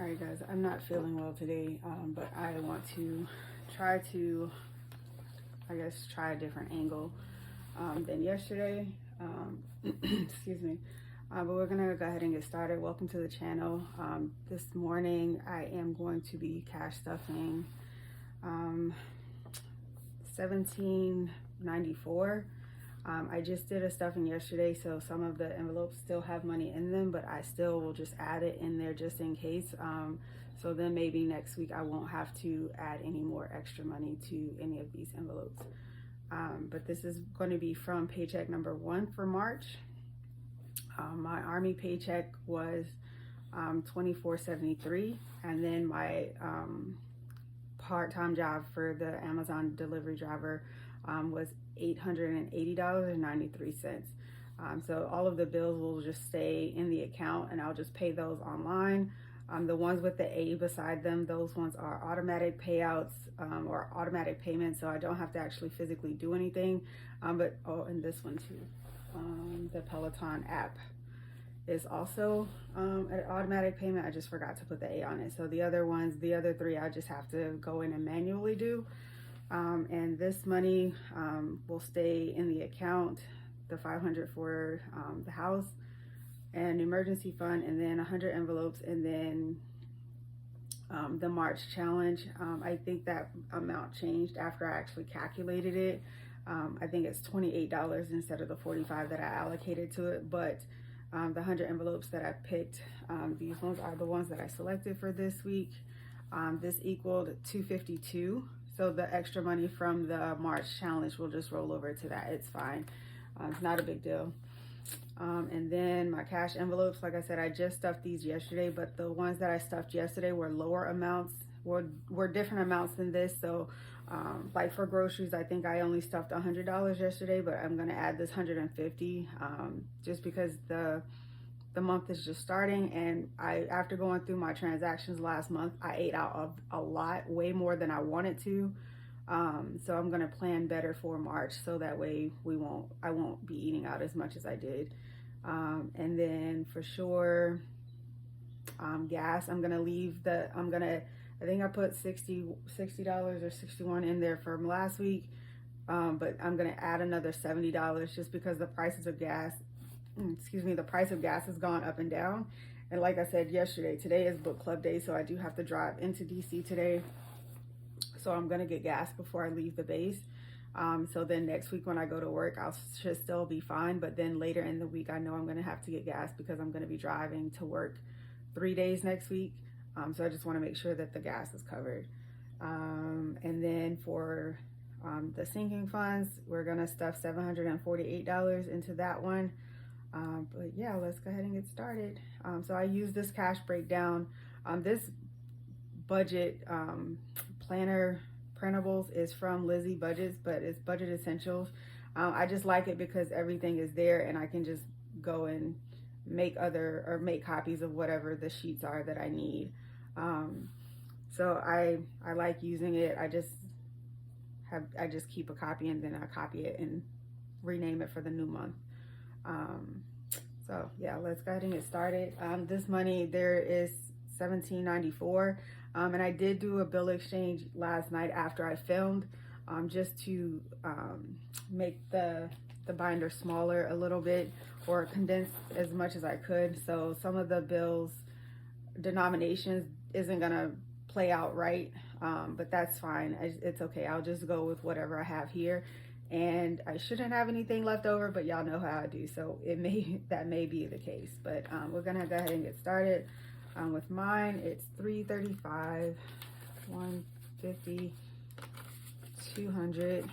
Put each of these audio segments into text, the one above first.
Alright guys, I'm not feeling well today, but I want to try to, try a different angle than yesterday. Excuse me. But we're gonna go ahead and get started. Welcome to the channel. This morning I am going to be cash stuffing $17.94. I just did a stuffing yesterday, so some of the envelopes still have money in them, but I still will just add it in there just in case. So then maybe next week I won't have to add any more extra money to any of these envelopes. But this is going to be from paycheck number 1 for March. My Army paycheck was $24.73, and then my part-time job for the Amazon delivery driver was $880.93. So all of the bills will just stay in the account, and I'll just pay those online. The ones with the A beside them, those ones are automatic payouts or automatic payments, so I don't have to actually physically do anything. And this one too, the Peloton app is also an automatic payment. I just forgot to put the A on it. So the other ones, the other 3, I just have to go in and manually do. And this money will stay in the account, the $500 for the house and emergency fund, and then 100 envelopes, and then the March challenge. I think that amount changed after I actually calculated it. I think it's $28 instead of the $45 that I allocated to it, but the 100 envelopes that I picked, these ones are the ones that I selected for this week. This equaled $252. So the extra money from the March challenge will just roll over to that. It's fine. It's not a big deal. And then my cash envelopes, like I said, I just stuffed these yesterday, but the ones that I stuffed yesterday were lower amounts, were different amounts than this. So like for groceries, I think I only stuffed $100 yesterday, but I'm going to add this $150 just because the month is just starting, and after going through my transactions last month, I ate out a lot, way more than I wanted to. So I'm gonna plan better for March, so that way I won't be eating out as much as I did. And then for sure, gas, I think I put $60 or $61 in there from last week, but I'm gonna add another $70 just because the prices of gas, the price of gas has gone up and down. And like I said yesterday, today is book club day, so I do have to drive into DC today. So I'm gonna get gas before I leave the base. So then next week when I go to work, I should still be fine. But then later in the week, I know I'm gonna have to get gas because I'm gonna be driving to work 3 days next week. So I just wanna make sure that the gas is covered. And then for the sinking funds, we're gonna stuff $748 into that one. But yeah, let's go ahead and get started. So I use this cash breakdown. This budget planner printables is from Lizzie Budgets, but it's Budget Essentials. I just like it because everything is there, and I can just go and make copies of whatever the sheets are that I need. So I like using it. I just keep a copy, and then I copy it and rename it for the new month. So yeah, let's go ahead and get started. This money, there is $17.94, and I did do a bill exchange last night after I filmed, just to make the binder smaller a little bit, or condense as much as I could. So some of the bills denominations isn't gonna play out right, but that's fine. It's okay. I'll just go with whatever I have here. And I shouldn't have anything left over, but y'all know how I do, so that may be the case. But we're gonna go ahead and get started. With mine, it's $335, $150, $200,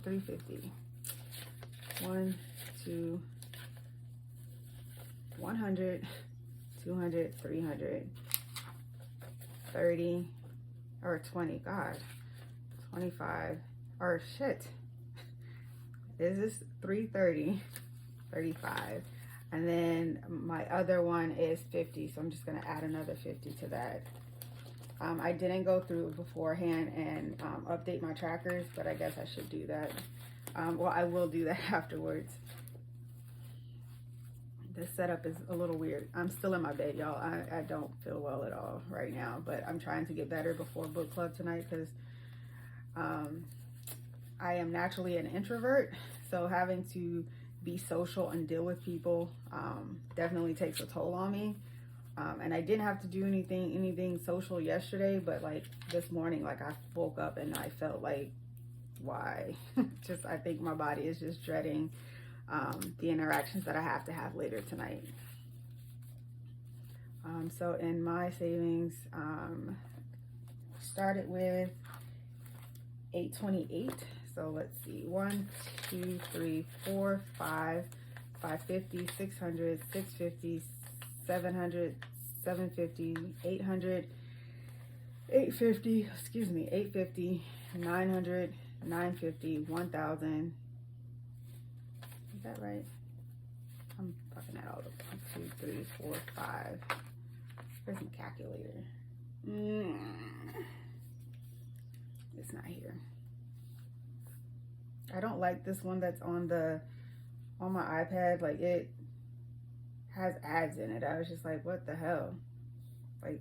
$350, $100, $200, $300, $30 or $20. God. 25, or shit, is this $330, $35, and then my other one is $50, so I'm just gonna add another $50 to that. I didn't go through beforehand and update my trackers, but I guess I should do that. Well, I will do that afterwards. This setup is a little weird. I'm still in my bed, y'all. I don't feel well at all right now, but I'm trying to get better before book club tonight because I am naturally an introvert. So having to be social and deal with people definitely takes a toll on me. And I didn't have to do anything social yesterday, but like this morning, like I woke up and I felt like, why? I think my body is just dreading the interactions that I have to have later tonight. So in my savings, started with 828. So let's see, 1, 2, 3, 4, 5, 550, 600, 650, 700, 750, 800, 850, 850, 900, 950, 1000. Is that right? I'm fucking that all up. 1, 2, 3, 4, 5. Where's my calculator? It's not here. I don't like this one that's on my iPad. Like, it has ads in it. I was just like, what the hell? Like,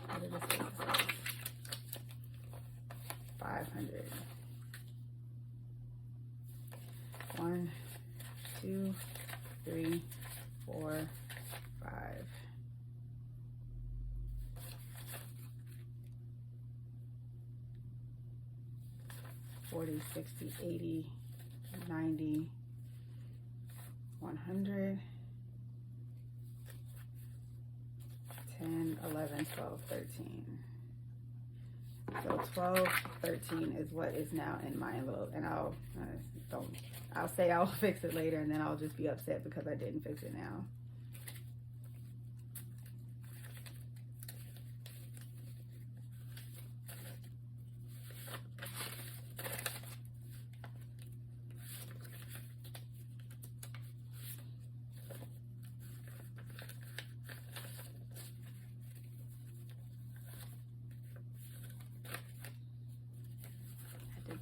what did it say? 500. 1, 2, 3, 4, 5. 40, 60, 80, 90, 100, 10, 11, 12, 13. So 12, 13 is what is now in my envelope, and I'll say I'll fix it later, and then I'll just be upset because I didn't fix it now.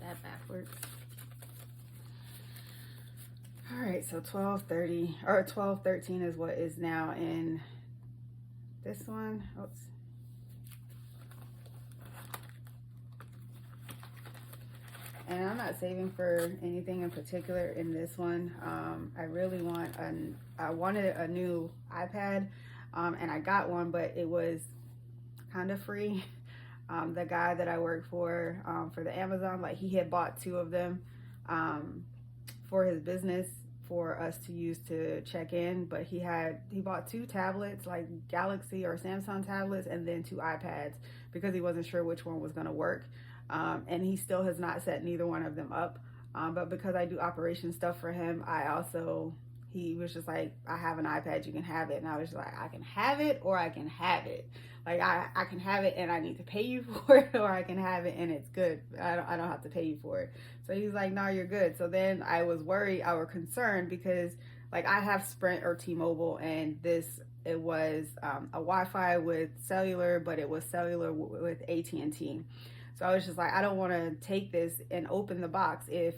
That backwards. All right, so 1230 or 1213 is what is now in this one. Oops. And I'm not saving for anything in particular in this one. I really wanted a new iPad, and I got one, but it was kind of free. The guy that I work for the Amazon, like, he had bought 2 of them for his business for us to use to check in, but he bought 2 tablets, like Galaxy or Samsung tablets, and then 2 iPads because he wasn't sure which one was going to work. And he still has not set neither one of them up. But because I do operation stuff for him, he was just like, I have an iPad, you can have it. And I was just like, I can have it or I can have it. Like, I can have it and I need to pay you for it, or I can have it and it's good. I don't have to pay you for it. So he's like, no, you're good. So then I was worried, I was concerned because, like, I have Sprint or T-Mobile, and it was a Wi-Fi with cellular, but it was cellular with AT&T. So I was just like, I don't want to take this and open the box if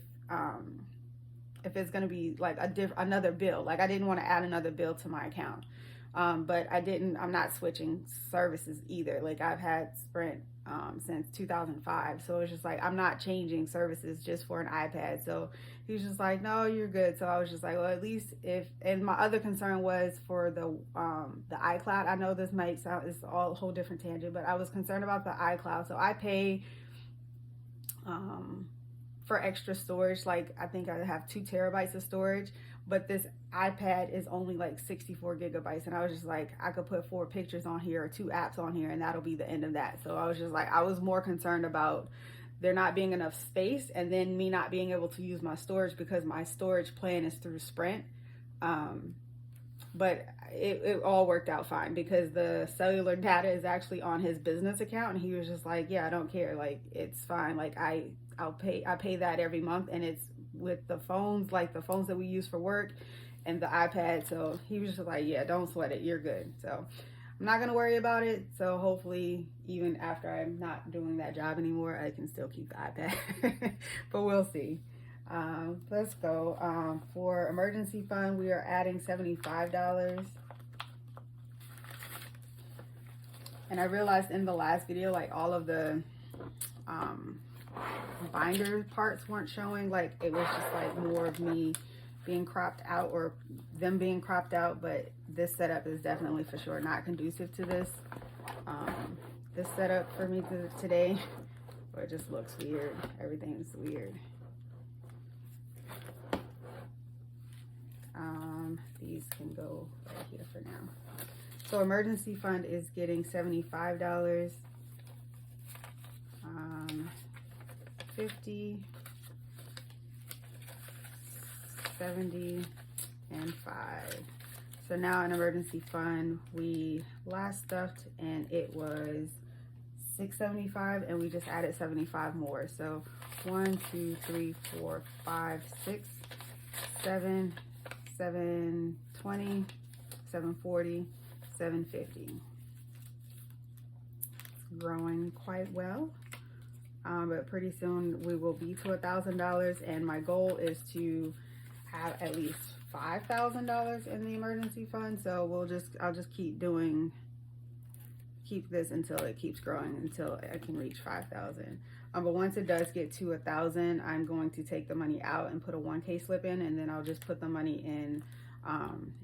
it's going to be like another bill. Like, I didn't want to add another bill to my account. But I'm not switching services either. Like, I've had Sprint since 2005. So it's just like, I'm not changing services just for an iPad. So he was just like, no, you're good. So I was just like, well, at least and my other concern was for the iCloud. I know this might sound, it's all a whole different tangent, but I was concerned about the iCloud. So I pay for extra storage. Like, I think I have 2 terabytes of storage, but this iPad is only like 64 gigabytes. And I was just like, I could put 4 pictures on here or 2 apps on here, and that'll be the end of that. So I was just like, I was more concerned about there not being enough space, and then me not being able to use my storage because my storage plan is through Sprint. But it all worked out fine because the cellular data is actually on his business account, and he was just like, yeah, I don't care. Like, it's fine. Like, I pay that every month, and it's with the phones, like the phones that we use for work and the iPad. So he was just like, yeah, don't sweat it. You're good. So I'm not gonna worry about it. So hopefully, even after I'm not doing that job anymore, I can still keep the iPad. But we'll see. Let's go. For emergency fund, we are adding $75. And I realized in the last video, like all of the binder parts weren't showing. Like it was just like more of me being cropped out or them being cropped out. But this setup is definitely for sure not conducive to this. This setup for me today, but it just looks weird. Everything's weird. These can go right here for now. So emergency fund is getting $75. 50, 70, and 5. So now in emergency fund, we last stuffed and it was $675 and we just added 75 more. So 1, 2, 3, 4, 5, 6, 7, 720, 740, 750. It's growing quite well. But pretty soon we will be to $1,000, and my goal is to have at least $5,000 in the emergency fund. So I'll just keep this until it keeps growing until I can reach 5,000. But once it does get to 1,000, I'm going to take the money out and put a 1K slip in, and then I'll just put the money in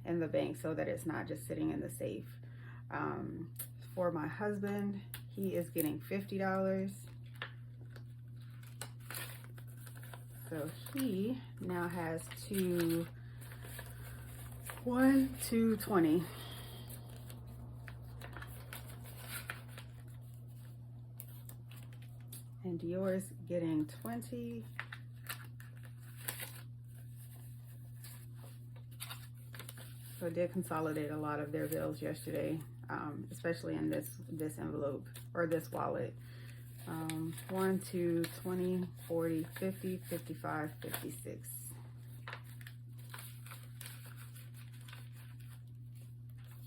the bank so that it's not just sitting in the safe. For my husband, he is getting $50. So he now has 220. And Dior's getting 20. So I did consolidate a lot of their bills yesterday, especially in this envelope or this wallet. 1, 2, 20, 40, 50, 55, 56.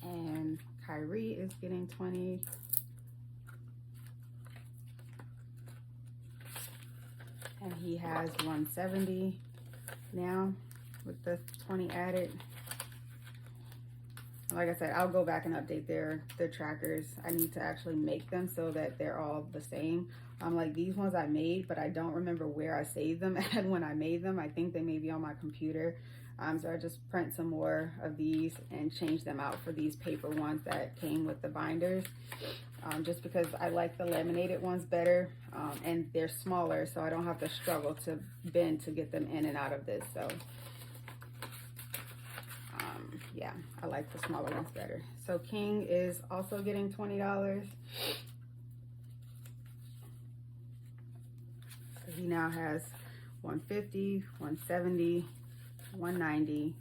And Kyrie is getting 20. And he has 170 now with the 20 added. Like I said, I'll go back and update their trackers. I need to actually make them so that they're all the same. Like these ones I made, but I don't remember where I saved them at when I made them. I think they may be on my computer. So I just print some more of these and change them out for these paper ones that came with the binders. Just because I like the laminated ones better, and they're smaller, so I don't have to struggle to bend to get them in and out of this. So yeah, I like the smaller ones better. So King is also getting $20. So he now has 150, 170, 190,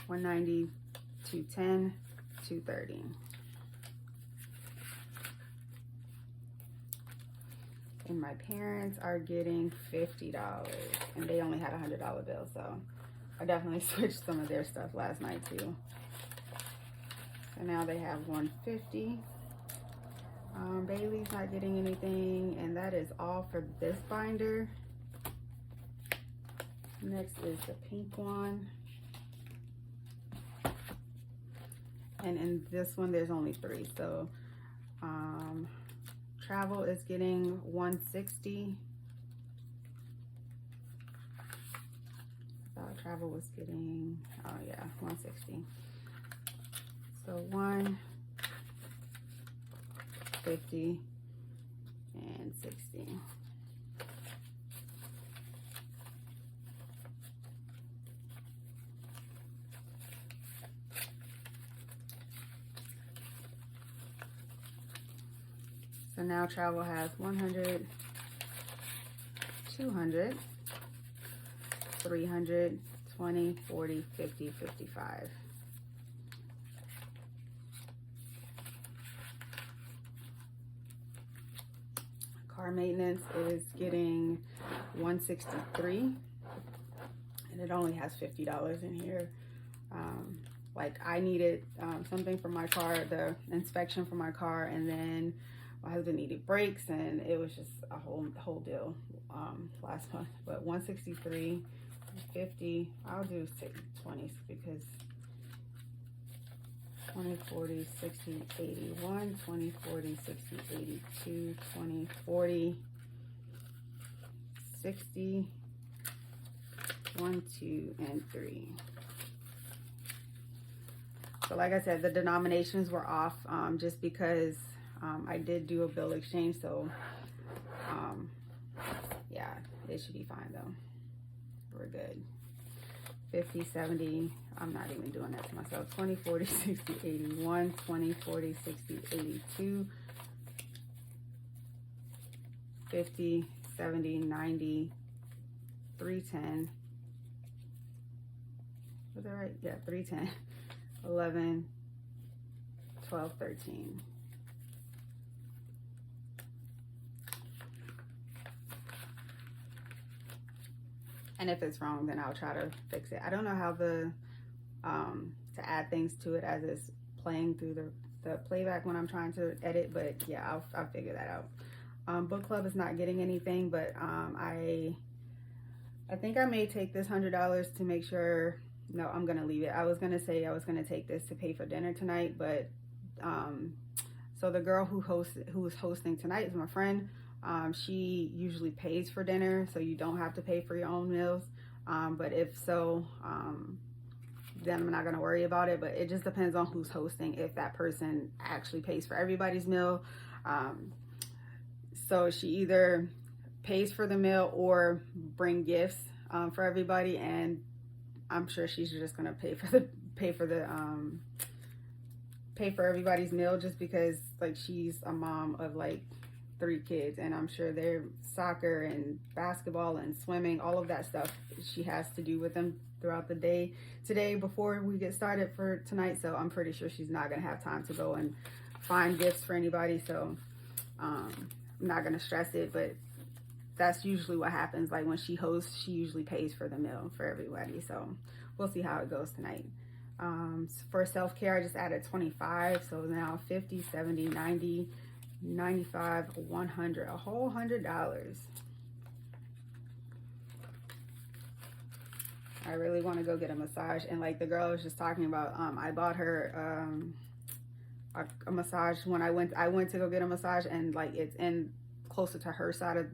190, 210, 230. And my parents are getting $50, and they only had a $100 bill, so I definitely switched some of their stuff last night too. So now they have 150. Bailey's not getting anything, and that is all for this binder. Next is the pink one. And in this one, there's only 3. So Travel is getting 160. Travel was getting, oh yeah, 160. So 150 and 60. So now Travel has 100, 200, 300, 20, 40, 50, 55. Car maintenance is getting 163, and it only has $50 in here. like I needed something for my car, the inspection for my car, and then my husband needed brakes, and it was just a whole deal last month. But 163.50. I'll do 20 because 20, 40, 60, 81, 20, 40, 60, 82, 20, 40, 60, 1, 2, and 3. So like I said, the denominations were off just because I did do a bill exchange. So yeah, it should be fine though. We're good. 50, 70, I'm not even doing that to myself. 20, 40, 60, 81, 20, 40, 60, 82, 50, 70, 90, 310. Was that right? Yeah, 310, 11, 12, 13. And if it's wrong, then I'll try to fix it. I don't know how to add things to it as it's playing through the playback when I'm trying to edit, but yeah, I'll figure that out. Book club is not getting anything, but I think I may take this $100 to make sure. No, I'm gonna leave it. I was gonna say I was gonna take this to pay for dinner tonight, but so the girl who was hosting tonight is my friend. She usually pays for dinner, so you don't have to pay for your own meals. But if so, then I'm not going to worry about it. But it just depends on who's hosting, if that person actually pays for everybody's meal. So she either pays for the meal or bring gifts for everybody, and I'm sure she's just going to pay for everybody's meal, just because like she's a mom of like 3 kids, and I'm sure they're soccer and basketball and swimming, all of that stuff she has to do with them throughout the day today before we get started for tonight. So I'm pretty sure she's not gonna have time to go and find gifts for anybody. So I'm not gonna stress it, but that's usually what happens. Like when she hosts, she usually pays for the meal for everybody. So we'll see how it goes tonight. For self-care, I just added 25, so now 50, 70, 90, 95, 100, a whole $100. I really want to go get a massage, and like the girl was just talking about, I bought her a massage when I went to go get a massage, and like it's in closer to her side of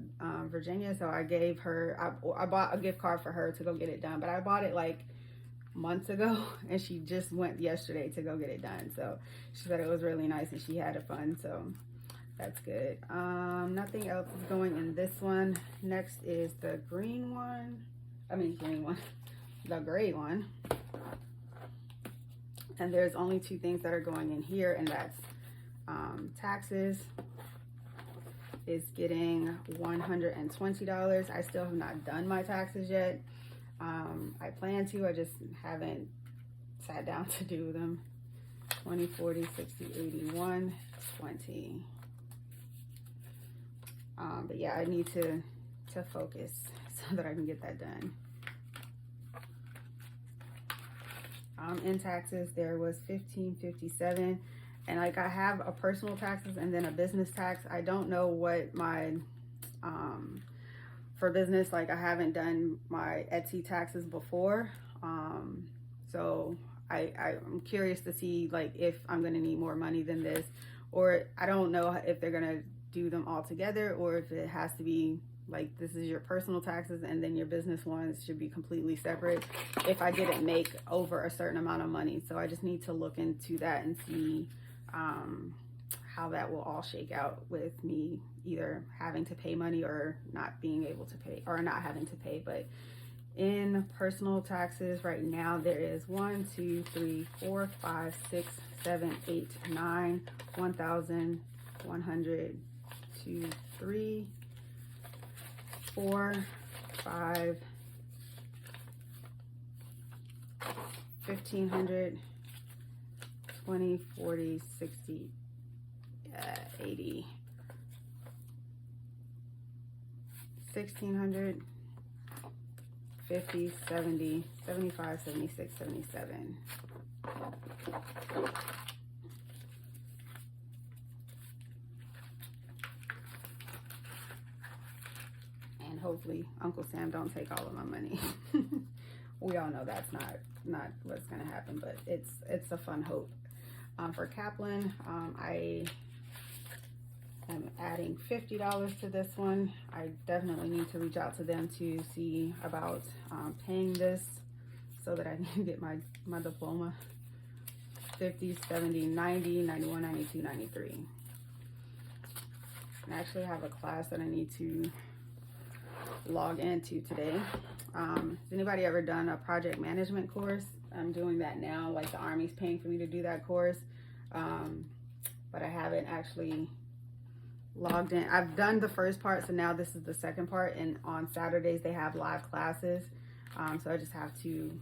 Virginia, so I gave her, I bought a gift card for her to go get it done, but I bought it like months ago, and she just went yesterday to go get it done. So she said it was really nice and she had it fun, so that's good. Nothing else is going in this one. Next is the the gray one. And there's only 2 things that are going in here, and that's taxes is getting $120. I still have not done my taxes yet. I plan to, I just haven't sat down to do them. 20, 40, 60, 81, 20. But yeah, I need to focus so that I can get that done. In taxes, there was $15.57, and like I have a personal taxes and then a business tax. I don't know what my for business, like I haven't done my Etsy taxes before, so I'm curious to see like if I'm gonna need more money than this, or I don't know if they're gonna do them all together, or if it has to be like this is your personal taxes and then your business ones should be completely separate if I didn't make over a certain amount of money. So I just need to look into that and see how that will all shake out with me either having to pay money or not being able to pay, or not having to pay. But in personal taxes right now, there is 1, 2, 3, 4, 5, 6, 7, 8, 9, 1,100, 2, 3, 4, 5, 1,500, 20, 40, 60, 80, 1,600, 50, 70, 75, 76, 77. And hopefully Uncle Sam don't take all of my money. We all know that's not what's gonna happen, but it's a fun hope. For Kaplan, I am adding $50 to this one. I definitely need to reach out to them to see about paying this so that I can get my diploma. 50, 70, 90, 91, 92, 93. I actually have a class that I need to log into today. Has anybody ever done a project management course? I'm doing that now, like the Army's paying for me to do that course. But I haven't actually logged in. I've done the first part, so now this is the second part, and on Saturdays they have live classes. So I just have to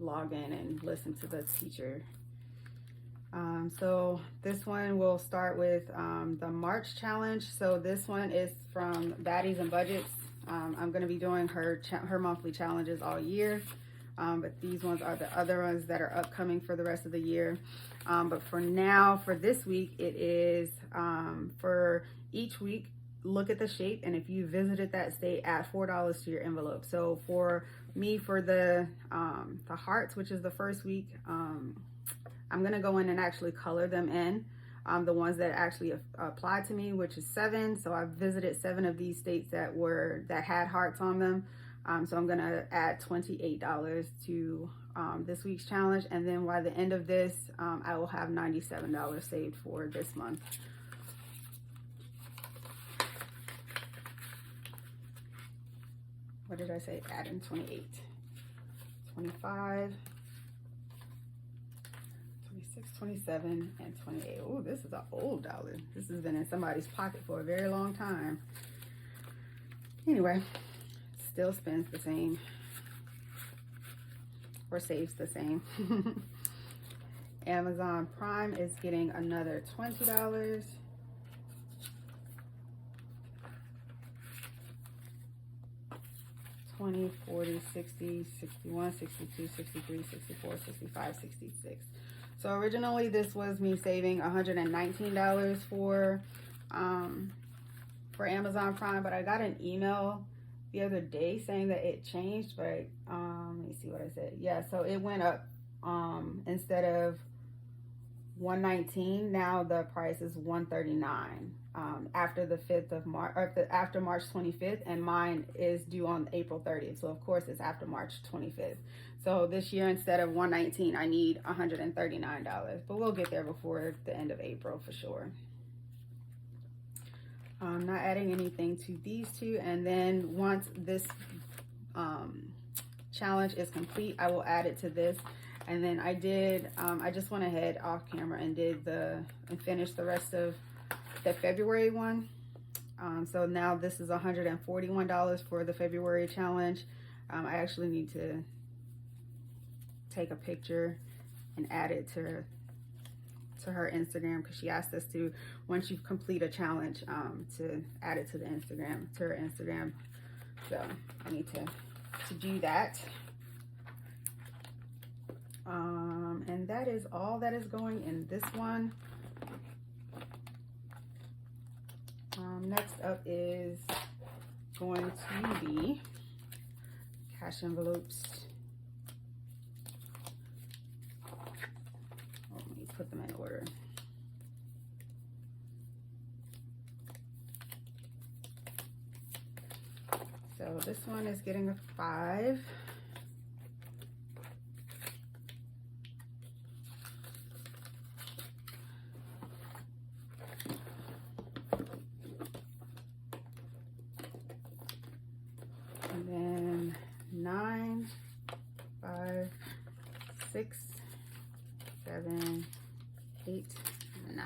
log in and listen to the teacher. So this one will start with the March challenge. So this one is from Baddies and Budgets. I'm going to be doing her monthly challenges all year, but these ones are the other ones that are upcoming for the rest of the year. But for now, for this week, it is for each week, look at the shape, and if you visited that state, add $4 to your envelope. So for me, for the hearts, which is the first week, I'm going to go in and actually color them in. The ones that actually applied to me, which is 7. So I visited 7 of these states that had hearts on them. So I'm gonna add $28 to this week's challenge, and then by the end of this, I will have $97 saved for this month. What did I say? Add in 28, 25. 26, 27, and 28. Oh, this is an old dollar. This has been in somebody's pocket for a very long time. Anyway, still spends the same, or saves the same. Amazon Prime is getting another $20. $20, $40, $60, $61, $62, $63, $64, $65, $66. So originally this was me saving $119 for Amazon Prime, but I got an email the other day saying that it changed, but let me see what I said. Yeah, so it went up. Instead of $119, now the price is $139 after the 5th of March, or after March 25th, and mine is due on April 30th. So of course it's after March 25th. So this year, instead of $119, I need $139, but we'll get there before the end of April for sure. I'm not adding anything to these two, and then once this challenge is complete, I will add it to this. And then I just went ahead off camera and finished the rest of the February one. So now this is $141 for the February challenge. I actually need to take a picture and add it to her Instagram, because she asked us to, once you complete a challenge, to add it to her Instagram. So I need to do that. And that is all that is going in this one. Next up is going to be cash envelopes. Let me put them in order. So this one is getting a 5. And then 9, 5, 6, 7, 8, 9.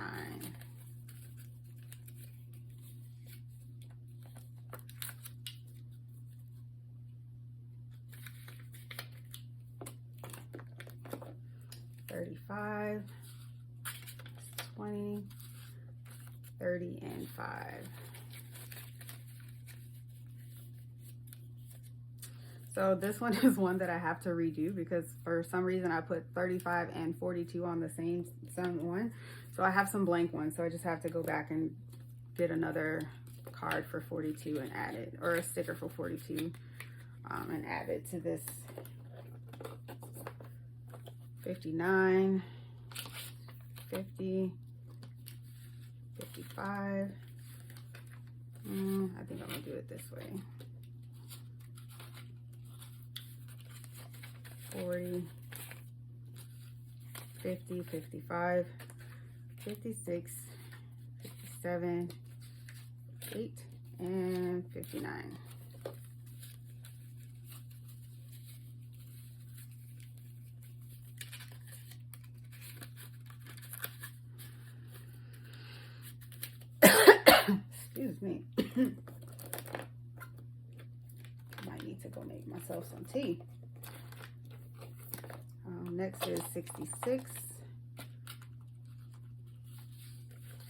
$35, 20, 30, and 5. So this one is one that I have to redo because for some reason I put 35 and 42 on the same one. So I have some blank ones. So I just have to go back and get another card for 42 and add it, or a sticker for 42 and add it to this 59, 50, 55. I think I'm gonna do it this way. 40, 50, 55, 56, 57, 8, and 59. Excuse me. Might need to go make myself some tea. Next is 66,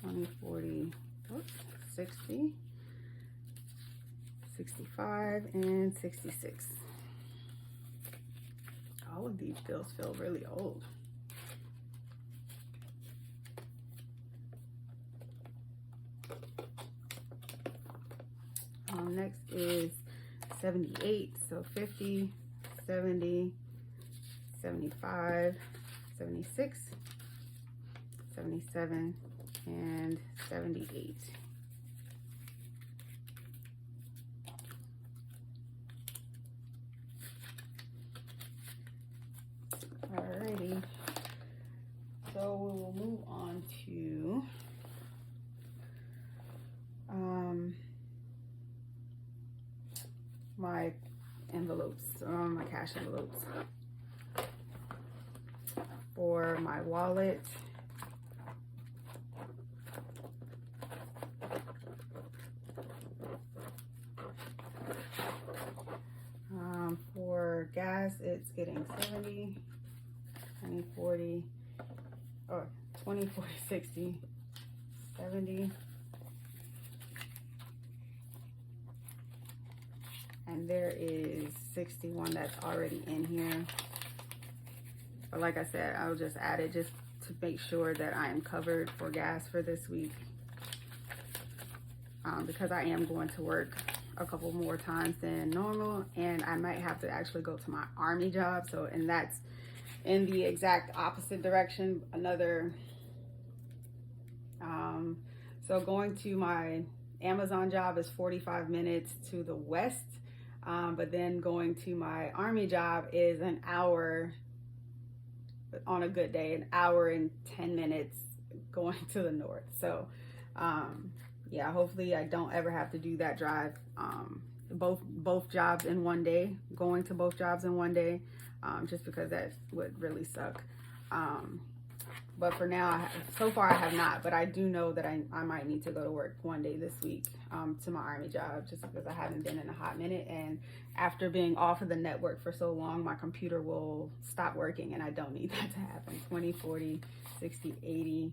20, 40, oops, 60, 65, and 66. All of these bills feel really old. Next is 78, so 50, 70, 75, 76, 77, and 78. Alrighty, so we will move on to my envelopes, my cash envelopes. For my wallet, for gas, it's getting 70, 20, 40, or 20, 40, 60, 70. And there is 61 that's already in here. But like I said, I'll just add it just to make sure that I am covered for gas for this week. Because I am going to work a couple more times than normal, and I might have to actually go to my Army job. So, and that's in the exact opposite direction. So going to my Amazon job is 45 minutes to the west. But then going to my Army job is an hour, on a good day, an hour and 10 minutes going to the north. So, yeah, hopefully I don't ever have to do that drive, both jobs in one day, going to both jobs in one day, just because that would really suck. But for now, so far I have not, but I do know that I might need to go to work one day this week to my Army job, just because I haven't been in a hot minute. And after being off of the network for so long, my computer will stop working, and I don't need that to happen. 20, 40, 60, 80,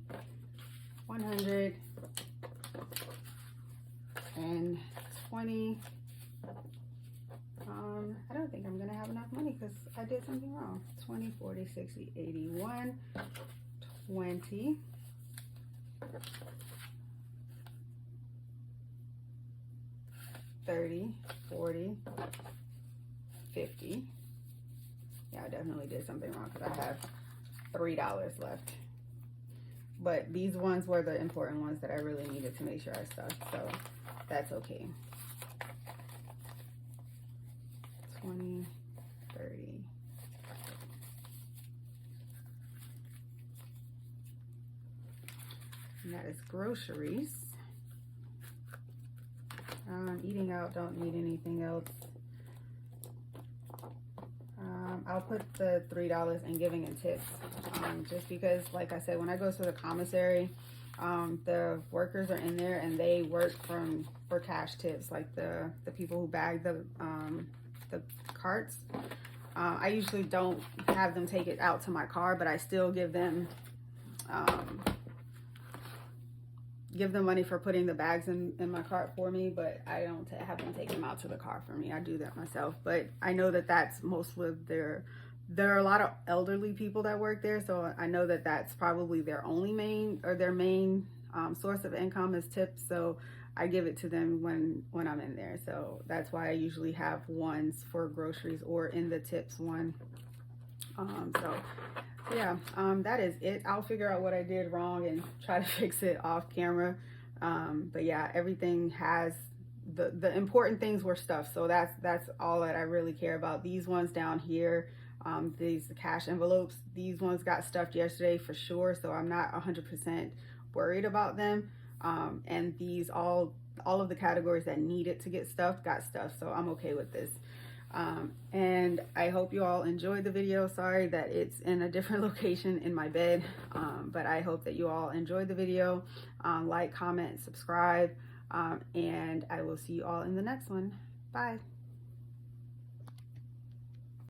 100, and 20. I don't think I'm going to have enough money because I did something wrong. 20, 40, 60, 81. 20, 30, 40, 50. Yeah, I definitely did something wrong because I have $3 left. But these ones were the important ones that I really needed to make sure I stuck, so that's okay. 20, 30. And that is groceries. Eating out, don't need anything else. I'll put the $3 in giving and tips, just because, like I said, when I go to the commissary, the workers are in there and they work for cash tips, like the people who bag the carts. I usually don't have them take it out to my car, but I still give them give them money for putting the bags in my cart for me, but I don't have them take them out to the car for me. I do that myself. But I know that that's most of there are a lot of elderly people that work there, so I know that that's probably their main source of income is tips. So I give it to them when I'm in there. So that's why I usually have ones for groceries or in the tips one. That is it. I'll figure out what I did wrong and try to fix it off camera. But yeah, everything has the important things were stuff. So that's all that I really care about. These ones down here, these cash envelopes, these ones got stuffed yesterday for sure. So I'm not 100% worried about them. And these all of the categories that needed to get stuffed got stuffed. So I'm okay with this. And I hope you all enjoyed the video. Sorry that it's in a different location in my bed, but I hope that you all enjoyed the video. Like, comment, subscribe, and I will see you all in the next one. Bye.